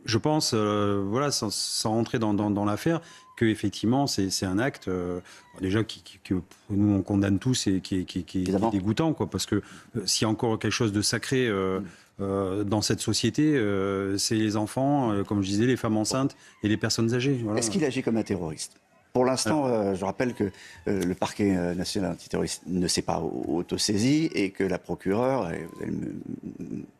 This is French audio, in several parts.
je pense, voilà, sans rentrer dans l'affaire, que effectivement c'est un acte déjà que nous on condamne tous et qui est dégoûtant, quoi, parce que s'il y a encore quelque chose de sacré dans cette société, c'est les enfants, comme je disais, les femmes enceintes et les personnes âgées. Voilà. Est-ce qu'il agit comme un terroriste ? Pour l'instant, je rappelle que le parquet national antiterroriste ne s'est pas autosaisi et que la procureure, vous allez me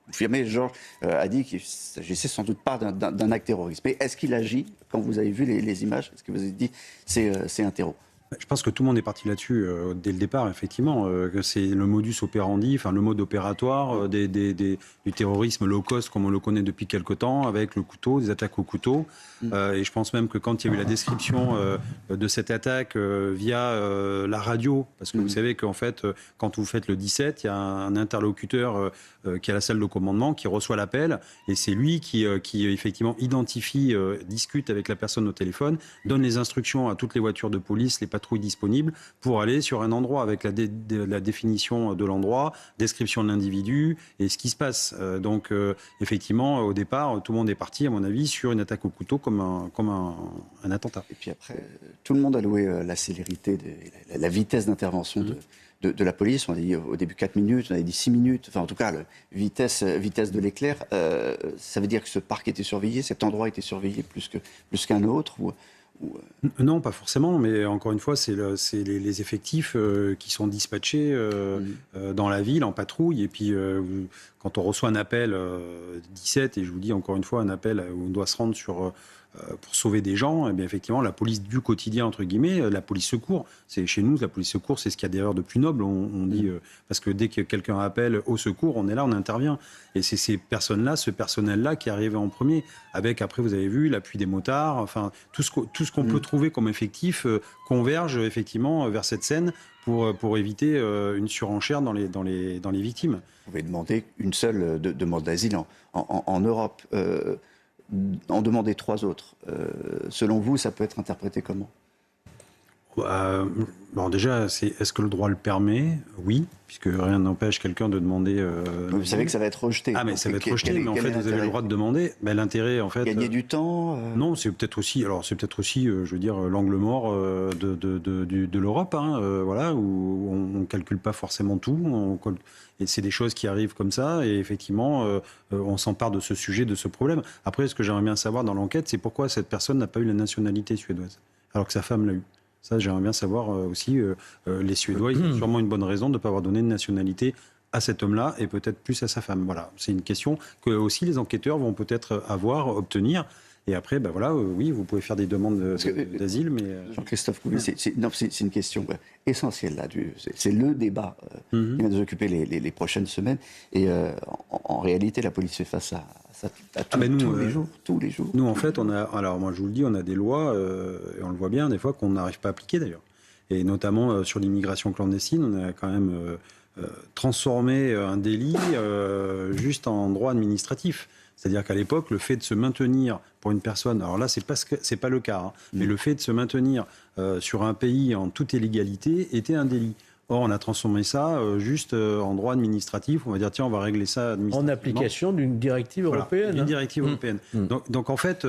confirmer, Georges, a dit qu'il ne s'agissait sans doute pas d'un acte terroriste. Mais est-ce qu'il agit, quand vous avez vu les images, est-ce que vous avez dit c'est un terreau ? Je pense que tout le monde est parti là-dessus dès le départ, effectivement, que c'est le modus operandi, enfin le mode opératoire du terrorisme low cost comme on le connaît depuis quelque temps, avec le couteau, des attaques au couteau. Et je pense même que quand il y a eu la description de cette attaque via la radio, parce que vous savez qu'en fait, quand vous faites le 17, il y a un interlocuteur qui est à la salle de commandement, qui reçoit l'appel, et c'est lui qui effectivement identifie, discute avec la personne au téléphone, donne les instructions à toutes les voitures de police, les patrouilles disponibles pour aller sur un endroit avec la définition de l'endroit, description de l'individu et ce qui se passe. Donc effectivement, au départ, tout le monde est parti, à mon avis, sur une attaque au couteau comme un attentat. Et puis après, tout le monde a loué la célérité, la vitesse d'intervention de la police. On a dit au début 4 minutes, on a dit 6 minutes. Enfin, en tout cas, vitesse de l'éclair. Ça veut dire que ce parc était surveillé, cet endroit était surveillé plus qu'un autre Non, pas forcément, mais encore une fois, c'est les effectifs qui sont dispatchés dans la ville, en patrouille. Et puis, quand on reçoit un appel 17, et je vous dis encore une fois, un appel où on doit se rendre pour sauver des gens, et bien effectivement, la police du quotidien, entre guillemets, la police secours, c'est chez nous, la police secours, c'est ce qu'il y a d'ailleurs de plus noble, on dit, parce que dès que quelqu'un appelle au secours, on est là, on intervient. Et c'est ces personnes-là, ce personnel-là qui arrive en premier, avec, après, vous avez vu, l'appui des motards, enfin, tout ce qu'on peut trouver comme effectif converge effectivement vers cette scène pour éviter une surenchère dans les victimes. Vous pouvez demander une seule demande d'asile en Europe. En demander 3 autres. Selon vous, ça peut être interprété comment ? Bon, déjà, est-ce que le droit le permet ? Oui, puisque rien n'empêche quelqu'un de demander... Vous savez que ça va être rejeté. Ah, mais ça va être rejeté, mais en fait, vous avez le droit de demander. Ben, l'intérêt, en fait... Gagner du temps Non, c'est peut-être aussi, je veux dire, l'angle mort de l'Europe, voilà, où on ne calcule pas forcément tout, et c'est des choses qui arrivent comme ça, et effectivement, on s'empare de ce sujet, de ce problème. Après, ce que j'aimerais bien savoir dans l'enquête, c'est pourquoi cette personne n'a pas eu la nationalité suédoise, alors que sa femme l'a eu. Ça, j'aimerais bien savoir aussi, les Suédois, ils ont sûrement une bonne raison de ne pas avoir donné de nationalité à cet homme-là et peut-être plus à sa femme. Voilà, c'est une question que aussi les enquêteurs vont peut-être obtenir. Et après, ben voilà, oui, vous pouvez faire des demandes d'asile, mais... Jean-Christophe Couvi, c'est une question essentielle, là. C'est le débat qui va nous occuper les prochaines semaines. Et en réalité, la police fait face à tous les jours. Nous, en fait, alors moi je vous le dis, on a des lois, et on le voit bien des fois, qu'on n'arrive pas à appliquer d'ailleurs. Et notamment sur l'immigration clandestine, on a quand même transformé un délit juste en droit administratif. C'est-à-dire qu'à l'époque, le fait de se maintenir pour une personne, alors là, c'est pas le cas, mais le fait de se maintenir sur un pays en toute illégalité était un délit. Or, on a transformé ça juste en droit administratif. On va dire, tiens, on va régler ça administrativement. En application d'une directive européenne. D'une directive européenne. Donc, en fait,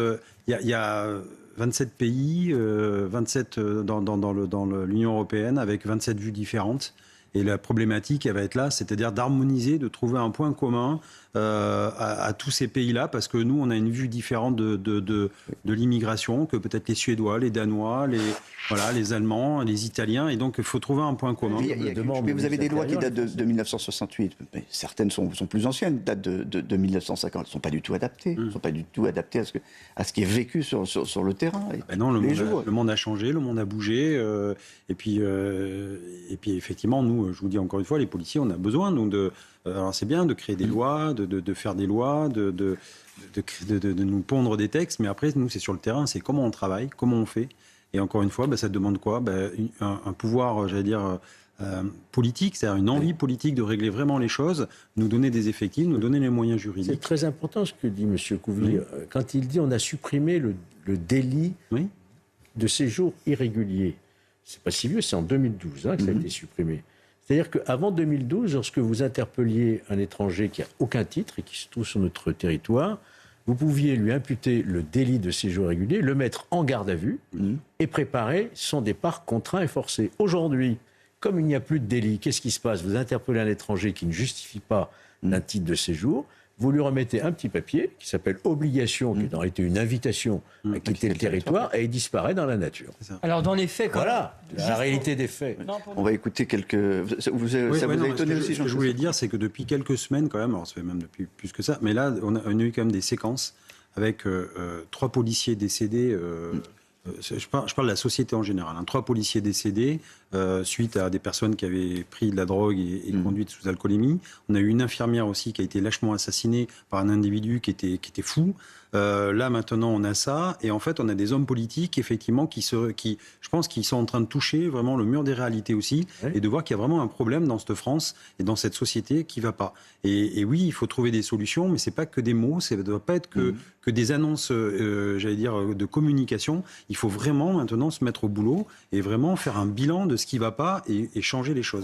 il y a 27 pays, 27 dans l'Union européenne, avec 27 vues différentes. Et la problématique, elle va être là, c'est-à-dire d'harmoniser, de trouver un point commun à tous ces pays-là, parce que nous, on a une vue différente de l'immigration que peut-être les Suédois, les Danois, les Allemands, les Italiens, et donc il faut trouver un point commun. Mais vous avez des lois qui datent de 1968, mais certaines sont plus anciennes, datent de 1950, elles ne sont pas du tout adaptées, elles ne sont pas du tout adaptées à ce qui est vécu sur le terrain. Non, le monde a changé, le monde a bougé, et puis effectivement, nous, je vous dis encore une fois, les policiers, on a besoin alors c'est bien de créer des lois, de faire des lois, de nous pondre des textes, mais après, nous, c'est sur le terrain, c'est comment on travaille, comment on fait. Et encore une fois, ça demande quoi ? Un pouvoir, j'allais dire, politique, c'est-à-dire une envie politique de régler vraiment les choses, nous donner des effectifs, nous donner les moyens juridiques. C'est très important ce que dit M. Couvi. Quand il dit on a supprimé le délit de séjour irrégulier. C'est pas si vieux, c'est en 2012 que ça a été supprimé. C'est-à-dire qu'avant 2012, lorsque vous interpelliez un étranger qui n'a aucun titre et qui se trouve sur notre territoire, vous pouviez lui imputer le délit de séjour irrégulier, le mettre en garde à vue et préparer son départ contraint et forcé. Aujourd'hui, comme il n'y a plus de délit, qu'est-ce qui se passe? Vous interpellez un étranger qui ne justifie pas d'un titre de séjour, vous lui remettez un petit papier qui s'appelle obligation, qui est en réalité une invitation à quitter le territoire, et il disparaît dans la nature. Alors dans les faits, voilà la réalité des faits. On va écouter quelques... Ça vous a étonné aussi, Ce que je voulais dire, c'est que depuis quelques semaines, quand même, alors ça fait même depuis plus que ça, mais là, on a eu quand même des séquences avec 3 policiers décédés. Je parle de la société en général. 3 policiers décédés suite à des personnes qui avaient pris de la drogue et conduite sous alcoolémie. On a eu une infirmière aussi qui a été lâchement assassinée par un individu qui était fou. Là, maintenant, on a ça. Et en fait, on a des hommes politiques, effectivement, qui je pense qu'ils sont en train de toucher vraiment le mur des réalités aussi, et de voir qu'il y a vraiment un problème dans cette France et dans cette société qui ne va pas. Et oui, il faut trouver des solutions, mais ce n'est pas que des mots, ça ne doit pas être que des annonces, j'allais dire, de communication. Il faut vraiment maintenant se mettre au boulot et vraiment faire un bilan de ce qui ne va pas et changer les choses.